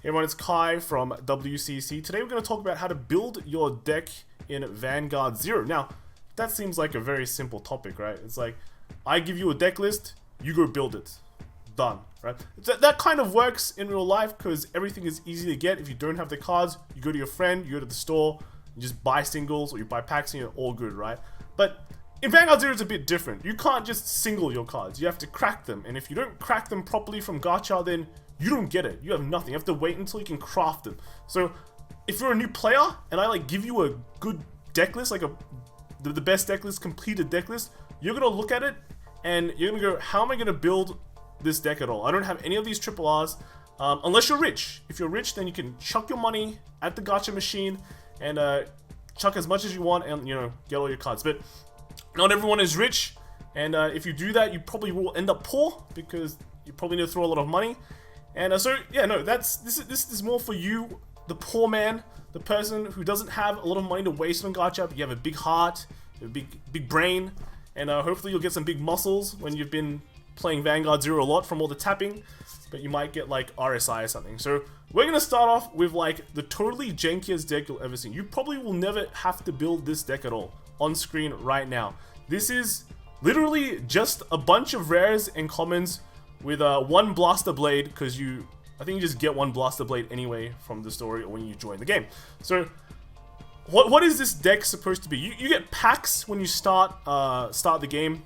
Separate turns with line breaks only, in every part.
Hey everyone, it's Kai from WCC. Today we're going to talk about how to build your deck in Vanguard Zero. Now, that seems like a very simple topic, right? It's like, I give you a deck list, you go build it. Done, right? That kind of works in real life because everything is easy to get. If you don't have the cards, you go to your friend, you go to the store, you just buy singles or you buy packs and you're all good, right? But in Vanguard Zero, it's a bit different. You can't just single your cards. You have to crack them. And if you don't crack them properly from gacha, then you don't get it. You have nothing. You have to wait until you can craft them. So if you're a new player and I like give you a good deck list, like the best deck list, completed deck list, you're going to look at it and you're going to go, how am I going to build this deck at all? I don't have any of these triple Rs unless you're rich. If you're rich, then you can chuck your money at the gacha machine and chuck as much as you want and, you know, get all your cards. But not everyone is rich, and if you do that, you probably will end up poor because you probably need to throw a lot of money. And so yeah, no, this is more for you, the poor man, the person who doesn't have a lot of money to waste on gacha, but you have a big heart, a big brain, and hopefully you'll get some big muscles when you've been playing Vanguard Zero a lot from all the tapping, but you might get like RSI or something. So we're gonna start off with like the totally jankiest deck you'll ever see. You probably will never have to build this deck at all on screen right now. This is literally just a bunch of rares and commons with one blaster blade, because I think you just get one blaster blade anyway from the story or when you join the game. So what is this deck supposed to be? You get packs when you start the game,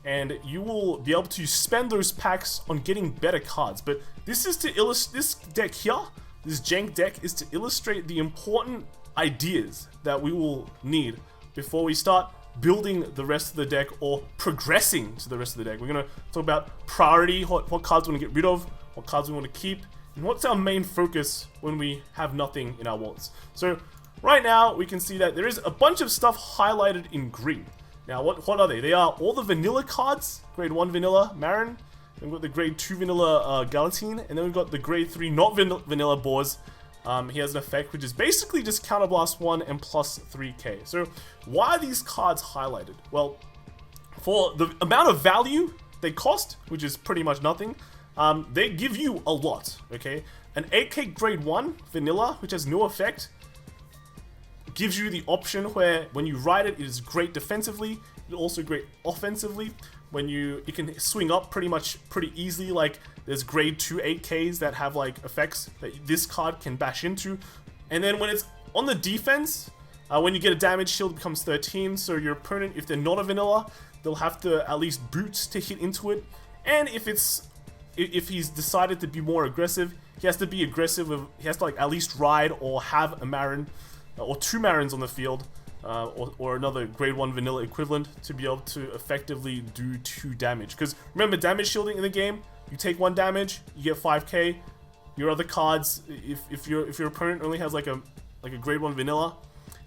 and you will be able to spend those packs on getting better cards. But this is to illustrate, this deck here, this jank deck, is to illustrate the important ideas that we will need before we start building the rest of the deck or progressing to the rest of the deck. We're going to talk about priority, what cards we want to get rid of, what cards we want to keep, and what's our main focus when we have nothing in our wallets. So right now we can see that there is a bunch of stuff highlighted in green. Now what are they? They are all the vanilla cards, grade 1 vanilla Marin, then we've got the grade 2 vanilla Galatine, and then we've got the grade 3 not vanilla Boars. He has an effect which is basically just counterblast 1 and plus 3k. So why are these cards highlighted? Well, for the amount of value they cost, which is pretty much nothing, they give you a lot, okay? An 8k grade 1 vanilla, which has no effect, gives you the option where when you ride it, it is great defensively, it's also great offensively. When it can swing up pretty easily, like there's grade 2 8Ks that have like effects that this card can bash into. And then when it's on the defense, when you get a damage shield, it becomes 13, so your opponent, if they're not a vanilla, they'll have to at least boot to hit into it. And if he's decided to be more aggressive, he has to be aggressive he has to like at least ride or have a Marin or 2 Marins on the field. Or another grade 1 vanilla equivalent to be able to effectively do 2 damage. Because remember, damage shielding in the game, you take 1 damage, you get 5k. Your other cards, if your opponent only has like a grade 1 vanilla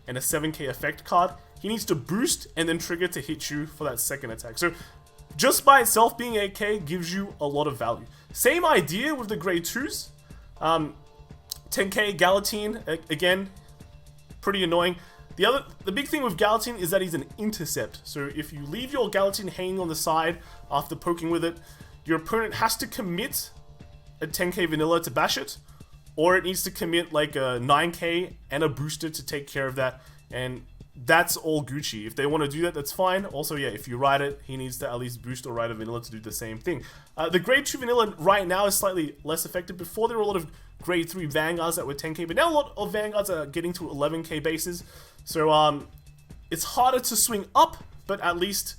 and a 7k effect card, he needs to boost and then trigger to hit you for that second attack. So just by itself being 8k gives you a lot of value. Same idea with the grade 2s. 10k Galatine, again, pretty annoying. The big thing with Galatine is that he's an intercept. So if you leave your Galatine hanging on the side after poking with it, your opponent has to commit a 10k vanilla to bash it, or it needs to commit like a 9k and a booster to take care of that, and that's all Gucci. If they want to do that, that's fine. Also, yeah, if you ride it, he needs to at least boost or ride a vanilla to do the same thing. The grade 2 vanilla right now is slightly less effective. Before there were a lot of grade 3 Vanguards that were 10k, but now a lot of Vanguards are getting to 11k bases. So it's harder to swing up, but at least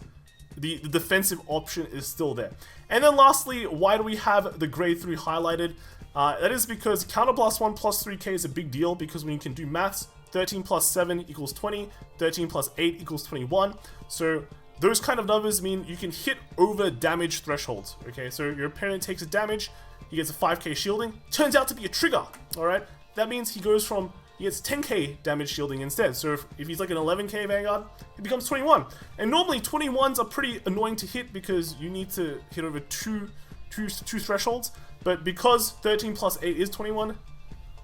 the defensive option is still there. And then lastly, why do we have the grade 3 highlighted? That is because counterblast 1 plus 3k is a big deal, because when you can do maths, 13 plus 7 equals 20, 13 plus 8 equals 21. So those kind of numbers mean you can hit over damage thresholds, okay? So your opponent takes a damage, he gets a 5k shielding, turns out to be a trigger, alright? That means he gets 10k damage shielding instead. So if he's like an 11k Vanguard, it becomes 21. And normally 21s are pretty annoying to hit because you need to hit over two thresholds. But because 13 plus 8 is 21,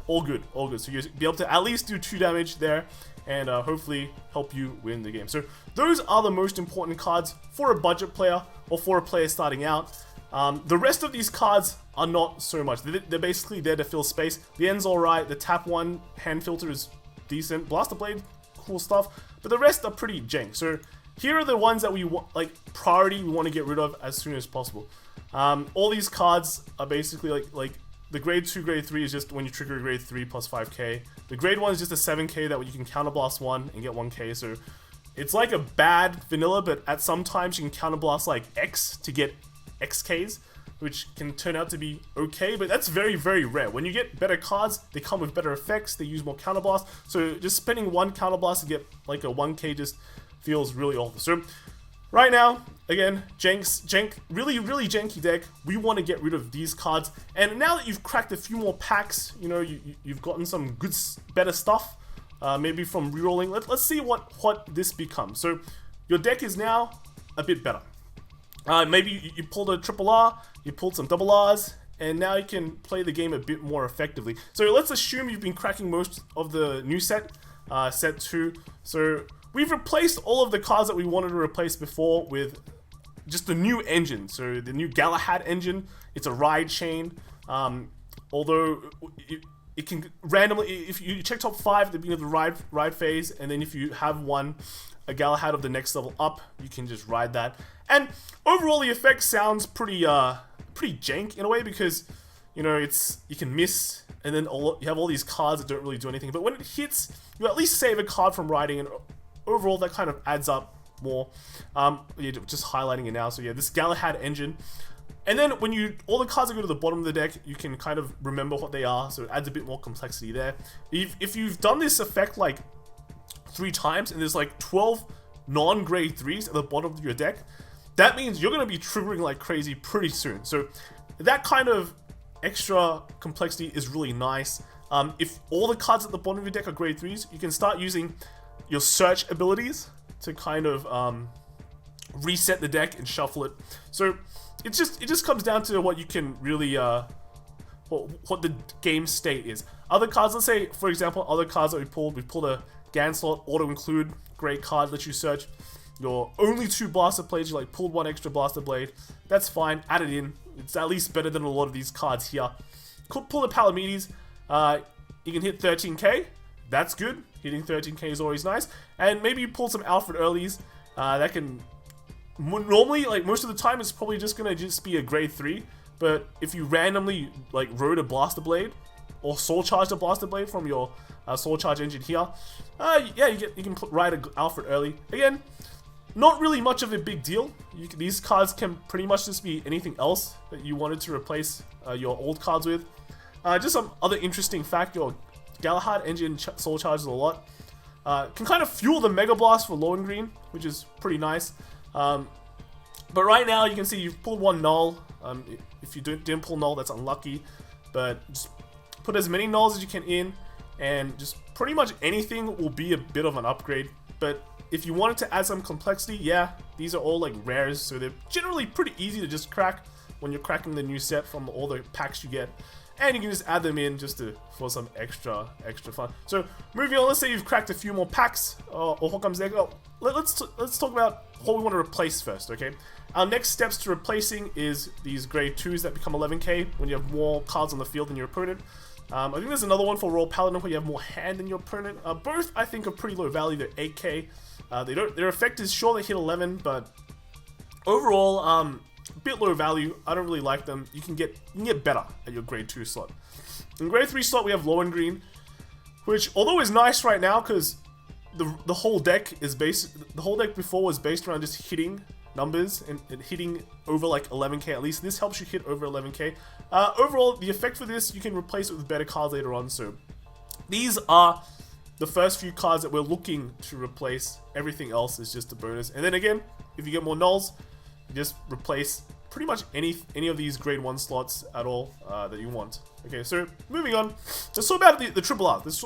all good, all good. So you'll be able to at least do 2 damage there and hopefully help you win the game. So those are the most important cards for a budget player or for a player starting out. The rest of these cards are not so much. They're basically there to fill space. The end's alright. The tap 1 hand filter is decent. Blaster Blade, cool stuff. But the rest are pretty jank. So here are the ones that we want, like priority, we want to get rid of as soon as possible. All these cards are basically like the grade 2, grade 3 is just when you trigger a grade 3 plus 5k. The grade 1 is just a 7k that you can counterblast 1 and get 1k. So it's like a bad vanilla, but at some times you can counterblast like X to get XKs, which can turn out to be okay, but that's very, very rare. When you get better cards, they come with better effects, they use more counterblast. So just spending 1 counterblast to get like a 1k just feels really awful. So right now, again, really janky deck. We want to get rid of these cards. And now that you've cracked a few more packs, you know, you've gotten some good, better stuff, maybe from rerolling. Let's see what this becomes. So your deck is now a bit better. Maybe you pulled a triple R, you pulled some double Rs, and now you can play the game a bit more effectively. So let's assume you've been cracking most of the new set, set 2. So we've replaced all of the cards that we wanted to replace before with just the new engine. So the new Galahad engine, it's a ride chain. Although it can randomly, if you check top 5 at the beginning of the ride phase, and then if you have a Galahad of the next level up, you can just ride that. And overall, the effect sounds pretty jank in a way, because you know you can miss, and then you have all these cards that don't really do anything. But when it hits, you at least save a card from riding, and overall that kind of adds up more. Yeah, just highlighting it now. So yeah, this Galahad engine. And then when all the cards that go to the bottom of the deck, you can kind of remember what they are, so it adds a bit more complexity there. If you've done this effect like 3 times, and there's like 12 non-grade 3s at the bottom of your deck, that means you're going to be triggering like crazy pretty soon. So that kind of extra complexity is really nice. If all the cards at the bottom of your deck are grade 3s, you can start using your search abilities to kind of reset the deck and shuffle it. So it just comes down to what you can really what the game state is. Other cards, let's say for example, other cards that we pulled a Gan slot, auto include, great card, lets you search your only 2 blaster blades. You like pulled 1 extra blaster blade, that's fine, add it in. It's at least better than a lot of these cards here. Could pull a Paladin, you can hit 13k, that's good. Hitting 13k is always nice. And maybe you pull some Alfred earlies, that can normally, like most of the time, it's probably just gonna be a grade 3. But if you randomly like rode a blaster blade or soul charged a blaster blade from your soul charge engine here, yeah, you can ride a Alfred early. Again, not really much of a big deal. These cards can pretty much just be anything else that you wanted to replace your old cards with. Just some other interesting fact: your Galahad engine soul charges a lot. Can kind of fuel the Mega Blast for low and green, which is pretty nice. But right now you can see you've pulled 1 null. If you didn't pull null, that's unlucky. But just put as many nulls as you can in, and just pretty much anything will be a bit of an upgrade. But if you wanted to add some complexity, yeah, these are all like rares, so they're generally pretty easy to just crack when you're cracking the new set from all the packs you get. And you can just add them in just for some extra fun. So moving on, let's say you've cracked a few more packs, or what comes next. Oh, let's talk about what we want to replace first, okay? Our next steps to replacing is these grade 2s that become 11k when you have more cards on the field than your opponent. I think there's another one for Royal Paladin where you have more hand than your opponent. Both I think are pretty low value. They're 8k. Their effect is sure they hit 11, but overall, a bit low value. I don't really like them. You can get better at your grade 2 slot. In grade 3 slot, we have low and green, which although is nice right now because the whole deck is the whole deck before was based around just hitting numbers and hitting over like 11k at least. This helps you hit over 11k. Overall, the effect for this, you can replace it with better cards later on. So these are the first few cards that we're looking to replace. Everything else is just a bonus. And then again, if you get more nulls, you just replace pretty much any of these grade 1 slots at all that you want. Okay, so moving on, let's talk about the triple R's.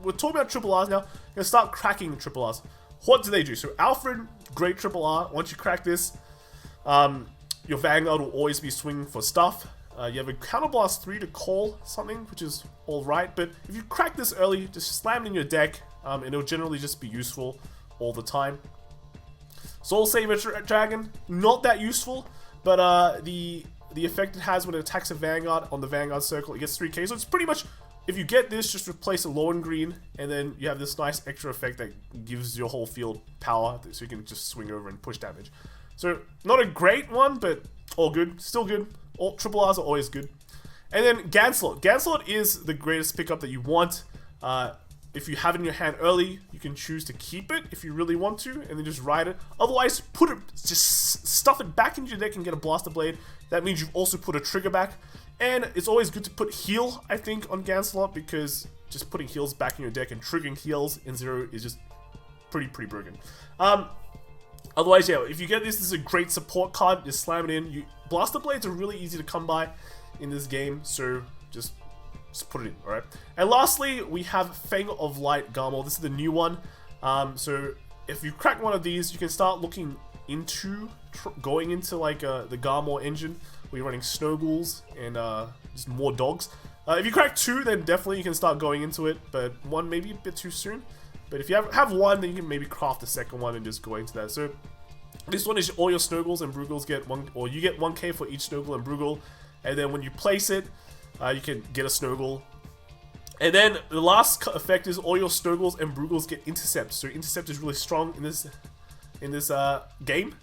We're talking about triple R's now. We're gonna start cracking triple R's. What do they do? So Alfred, great triple R. Once you crack this, your Vanguard will always be swinging for stuff. You have a Counterblast 3 to call something, which is alright, but if you crack this early, just slam it in your deck, and it'll generally just be useful all the time. Soul Saber Dragon, not that useful, but the the effect it has when it attacks a Vanguard on the Vanguard circle, it gets 3k. So it's pretty much, if you get this, just replace a low and green, and then you have this nice extra effect that gives your whole field power, so you can just swing over and push damage. So not a great one, but all good, still good. All triple R's are always good. And then Ganslot. Ganslot is the greatest pickup that you want. If you have it in your hand early, you can choose to keep it if you really want to, and then just ride it. Otherwise, just stuff it back into your deck and get a Blaster Blade. That means you've also put a trigger back. And it's always good to put heal, I think, on Ganslot, because just putting heals back in your deck and triggering heals in Zero is just pretty broken. Otherwise, yeah, if you get this is a great support card. Just slam it in. Blaster Blades are really easy to come by in this game, so just put it in, alright? And lastly, we have Fang of Light Garmor. This is the new one. So if you crack one of these, you can start looking into going into like the Garmor engine, where you're running Snow Ghouls and just more dogs. If you crack 2, then definitely you can start going into it, but 1 maybe a bit too soon. But if you have 1, then you can maybe craft the second one and just go into that. So this one is all your Snow Ghouls and Brugals get 1, or you get 1k for each Snow Ghoul and Brugal. And then when you place it, you can get a Snow Ghoul. And then the last effect is all your Snow Ghouls and Brugals get Intercept. So Intercept is really strong in this game.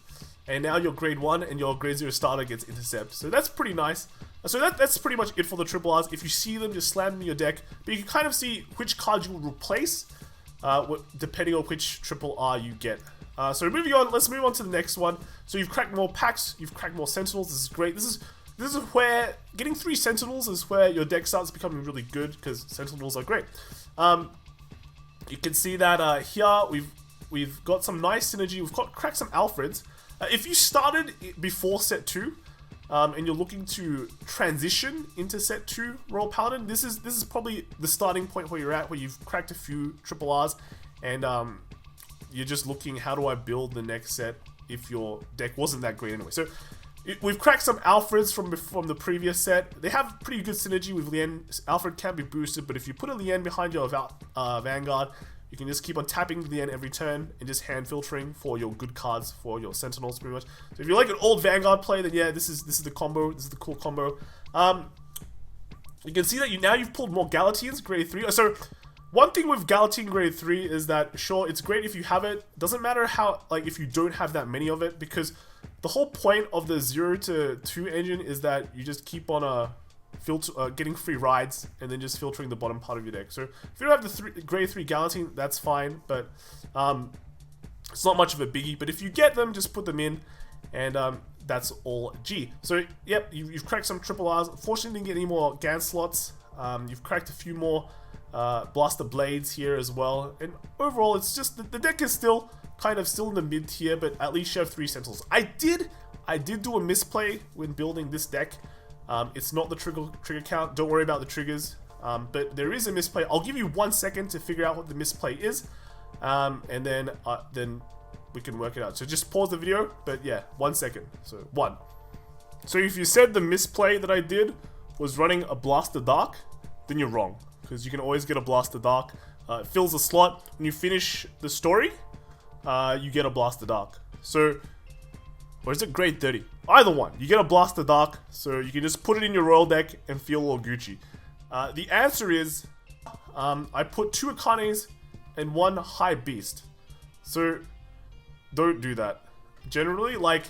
And now your grade 1 and your grade 0 starter gets Intercept. So that's pretty nice. So that's pretty much it for the triple R's. If you see them, just slam them in your deck. But you can kind of see which cards you will replace depending on which triple R you get. So moving on, let's move on to the next one. So you've cracked more packs, you've cracked more Sentinels. This is great. This is where getting 3 Sentinels is where your deck starts becoming really good, because Sentinels are great. You can see that here we've got some nice synergy. We've cracked some Alfreds. If you started before set 2 and you're looking to transition into set 2 Royal Paladin, this is probably the starting point where you're at, where you've cracked a few triple R's and you're just looking, how do I build the next set if your deck wasn't that great anyway. So we've cracked some Alfreds from the previous set. They have pretty good synergy with Lien. Alfred can be boosted, but if you put a Lien behind your Vanguard, you can just keep on tapping Lien every turn and just hand filtering for your good cards for your Sentinels, pretty much. So if you're like an old Vanguard play, then yeah, this is the combo. This is the cool combo. You can see that now you've pulled more Galatians, grade 3. So one thing with Galatine grade 3 is that, sure, it's great if you have it. Doesn't matter how, like, if you don't have that many of it, because the whole point of the 0 to 2 engine is that you just keep on getting free rides and then just filtering the bottom part of your deck. So if you don't have the grade 3 Galatine, that's fine, but it's not much of a biggie. But if you get them, just put them in, and that's all G. So yep, you've cracked some triple R's. Fortunately, didn't get any more Gan slots. You've cracked a few more Blaster Blades here as well, and overall it's just the deck is still in the mid tier, but at least you have 3 Sentinels. I did do a misplay when building this deck. It's not the trigger count, don't worry about the triggers, but there is a misplay. I'll give you 1 second to figure out what the misplay is, and then we can work it out. So just pause the video, but yeah, 1 second. So 1. So if you said the misplay that I did was running a Blaster Dark, then you're wrong, because you can always get a Blaster Dark. It fills a slot. When you finish the story, you get a Blaster Dark. So, or is it grade 30? Either one. You get a Blaster Dark, so you can just put it in your Royal deck and feel all Gucci. The answer is, I put 2 Akanes and 1 High Beast. So, don't do that. Generally, like,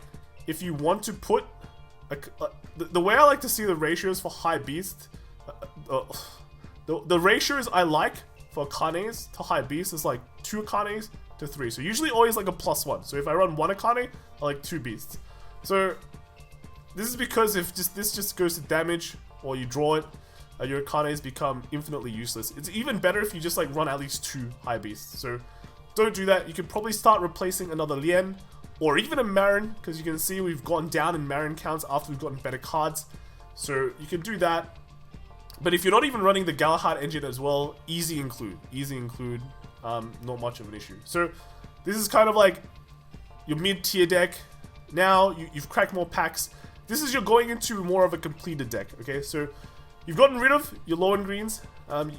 if you want to put the way I like to see the ratios for High Beast, the ratios I like for Akanes to High Beast is like 2 Akanes to 3. So usually always like a +1. So if I run 1 Akane, I like 2 Beasts. So this is because if this just goes to damage or you draw it, your Akanes become infinitely useless. It's even better if you just like run at least 2 High Beasts. So don't do that. You could probably start replacing another Lien or even a Marin, because you can see we've gone down in Marin counts after we've gotten better cards. So you can do that. But if you're not even running the Galahad engine as well, easy include, not much of an issue. So this is kind of like your mid-tier deck. Now you've cracked more packs. This is you're going into more of a completed deck, okay? So you've gotten rid of your low and greens.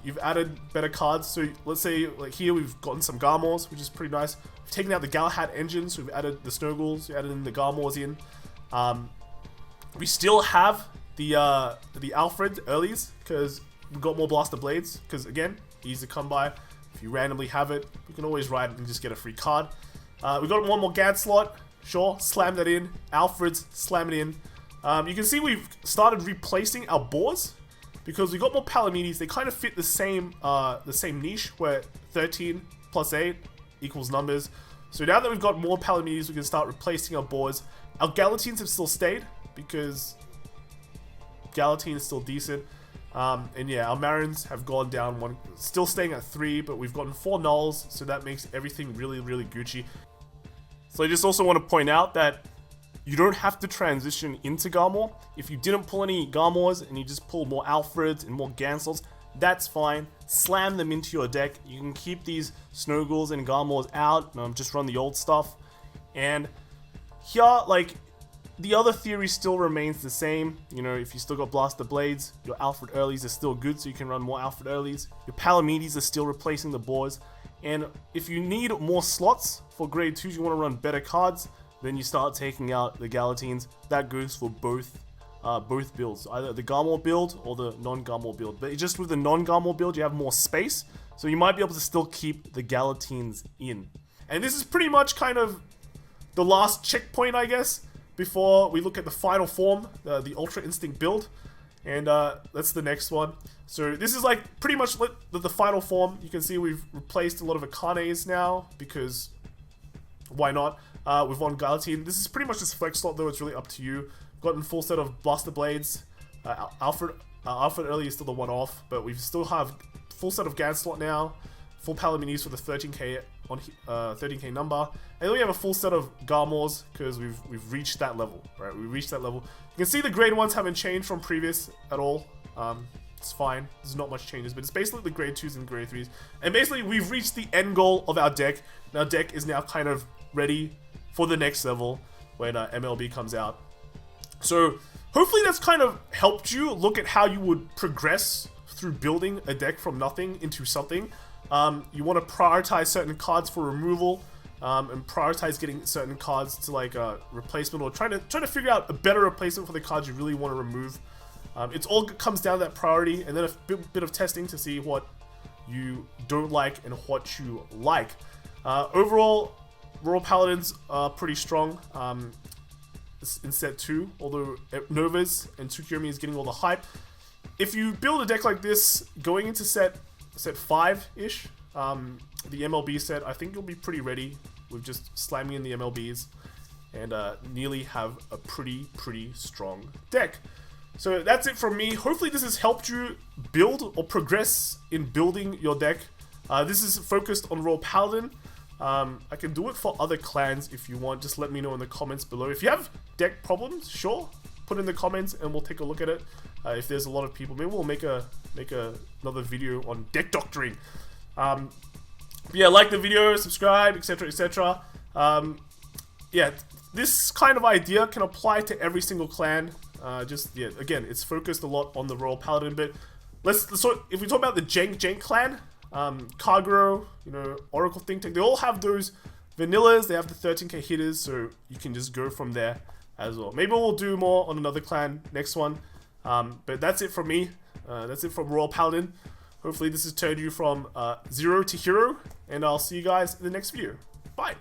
You've added better cards. So let's say like here we've gotten some Garmors, which is pretty nice. We've taken out the Galahad engine, so we've added the Snow Ghouls, we added in the Garmors in. We still have the Alfred earlies because we've got more blaster blades. Because again, easy to come by. If you randomly have it, you can always ride it and just get a free card. We got one more Gad slot. Sure, slam that in. Alfred's, slam it in. You can see we've started replacing our boars because we got more Palamides. They kind of fit the same niche where 13 plus 8 equals numbers. So now that we've got more Palamides, we can start replacing our boars. Our Galatines have still stayed because Galatine is still decent. And yeah, our Marins have gone down one, still staying at 3, but we've gotten 4 nulls, so that makes everything really, really Gucci. So I just also want to point out that you don't have to transition into Garmor. If you didn't pull any Garmors and you just pull more Alfreds and more Gansels, that's fine. Slam them into your deck. You can keep these Snowghouls and Garmors out, just run the old stuff. And here, like, the other theory still remains the same. You know, if you still got Blaster Blades, your Alfred Earlies are still good, so you can run more Alfred Earlies. Your Palamides are still replacing the boars. And if you need more slots for grade 2s, you want to run better cards, then you start taking out the Galatines. That goes for both builds, either the Garmor build or the non-Garmor build. But just with the non-Garmor build, you have more space, so you might be able to still keep the Galatines in. And this is pretty much kind of the last checkpoint, I guess, before we look at the final form, the Ultra Instinct build. And that's the next one. So this is like pretty much the final form. You can see we've replaced a lot of Akanes now, because why not? With one Galatine. This is pretty much this flex slot, though. It's really up to you. Gotten full set of Blaster Blades. Alfred Early is still the one off, but we still have full set of Gad slot now. Full Palamides for the 13k on 13k number, and then we have a full set of Garmors because we've reached that level, right? We reached that level. You can see the grade 1s haven't changed from previous at all. It's fine. There's not much changes, but it's basically the grade 2s and grade 3s. And basically, we've reached the end goal of our deck. And our deck is now kind of ready for the next level when MLB comes out. So hopefully that's kind of helped you look at how you would progress through building a deck from nothing into something. You want to prioritize certain cards for removal, and prioritize getting certain cards to like a replacement, or trying to figure out a better replacement for the cards you really want to remove. It all comes down to that priority, and then a bit of testing to see what you don't like and what you like. Overall, Royal Paladins are pretty strong in set 2, although Novas and Tsukuyomi is getting all the hype. If you build a deck like this going into set 5-ish, the MLB set, I think you'll be pretty ready with just slamming in the MLBs and nearly have a pretty strong deck. So that's it from me. Hopefully this has helped you build or progress in building your deck. This is focused on Royal Paladin. I can do it for other clans if you want. Just let me know in the comments below. If you have deck problems, sure, put in the comments and we'll take a look at it. If there's a lot of people, maybe we'll make another video on deck doctoring. Yeah, like the video, subscribe, etc, etc. Yeah, this kind of idea can apply to every single clan. Yeah, again, it's focused a lot on the Royal Paladin, but so if we talk about the Jank clan, Kagero, you know, Oracle Think Tank, they all have those vanillas, they have the 13k hitters, so you can just go from there as well. Maybe we'll do more on another clan next one, but that's it from me. That's it from Royal Paladin. Hopefully this has turned you from 0 to hero, and I'll see you guys in the next video. Bye!